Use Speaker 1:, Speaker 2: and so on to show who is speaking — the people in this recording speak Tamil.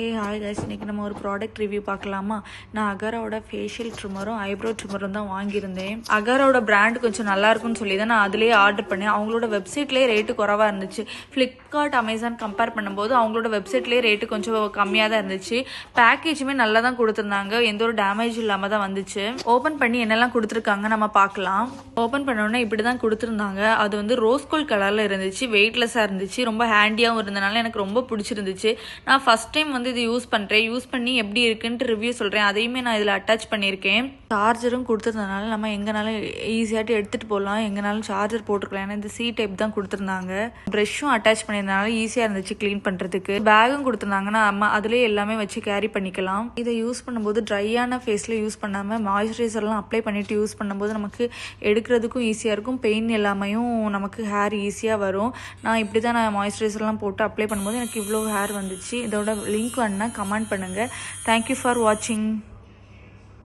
Speaker 1: ஹாய் கைஸ், இன்றைக்கி நம்ம ஒரு ப்ராடக்ட் ரிவ்யூ பார்க்கலாமா? நான் அகாராவோட ஃபேஷியல் ட்ரிம்மரும் ஐப்ரோ ட்ரிம்மரும் தான் வாங்கியிருந்தேன். அகாராவோட பிராண்ட் கொஞ்சம் நல்லாயிருக்குன்னு சொல்லி தான் நான் அதிலேயே ஆர்டர் பண்ணேன். அவங்களோட வெப்சைட்லேயே ரேட்டு குறவாக இருந்துச்சு. ஃப்ளிப்கார்ட், அமேசான் கம்பேர் பண்ணும்போது அவங்களோட வெப்சைட்லேயே ரேட்டு கொஞ்சம் கம்மியாக தான் இருந்துச்சு. பேக்கேஜுமே நல்லா தான் கொடுத்துருந்தாங்க, எந்த ஒரு டேமேஜ் இல்லாமல் தான் வந்துச்சு. ஓப்பன் பண்ணி என்னெல்லாம் கொடுத்துருக்காங்க நம்ம பார்க்கலாம். ஓப்பன் பண்ணோன்னே இப்படி தான் கொடுத்துருந்தாங்க. அது வந்து ரோஸ் கோல்ட் கலரில் இருந்துச்சு, வெயிட்லெஸ்ஸாக இருந்துச்சு, ரொம்ப ஹேண்டியாகவும் இருந்தனால எனக்கு ரொம்ப பிடிச்சிருந்துச்சு. நான் ஃபஸ்ட் டைம் வந்து இது யூஸ் பண்ணுறேன். யூஸ் பண்ணி எப்படி இருக்குன்ட்டு ரிவ்யூ சொல்கிறேன். அதையுமே நான் இதில் அட்டாச் பண்ணியிருக்கேன். சார்ஜரும் கொடுத்துருந்ததுனால நம்ம எங்கேனாலும் ஈஸியாகிட்டு எடுத்துகிட்டு போகலாம், எங்கேனாலும் சார்ஜர் போட்டுக்கலாம். ஏன்னா இந்த சி டைப் தான் கொடுத்துருந்தாங்க. ப்ரெஷ்ஷும் அட்டாச் பண்ணியிருந்தனால ஈஸியாக இருந்துச்சு க்ளீன் பண்ணுறதுக்கு. பேகும் கொடுத்துருந்தாங்கன்னா நம்ம அதிலே எல்லாமே வச்சு கேரி பண்ணிக்கலாம். இதை யூஸ் பண்ணும்போது ட்ரையான ஃபேஸில் யூஸ் பண்ணாமல் மாய்ஸ்சரைசர்லாம் அப்ளை பண்ணிவிட்டு யூஸ் பண்ணும்போது நமக்கு எடுக்கிறதுக்கும் ஈஸியாக இருக்கும். பெயின் எல்லாமையும் நமக்கு ஹேர் ஈஸியாக வரும். நான் இப்படி தான் நான் மாய்ஸ்சரைசர்லாம் போட்டு அப்ளை பண்ணும்போது எனக்கு இவ்வளோ ஹேர் வந்துச்சு. இதோட லிங்க் வேணுன்னா கமெண்ட் பண்ணுங்கள். தேங்க்யூ ஃபார் வாட்சிங்.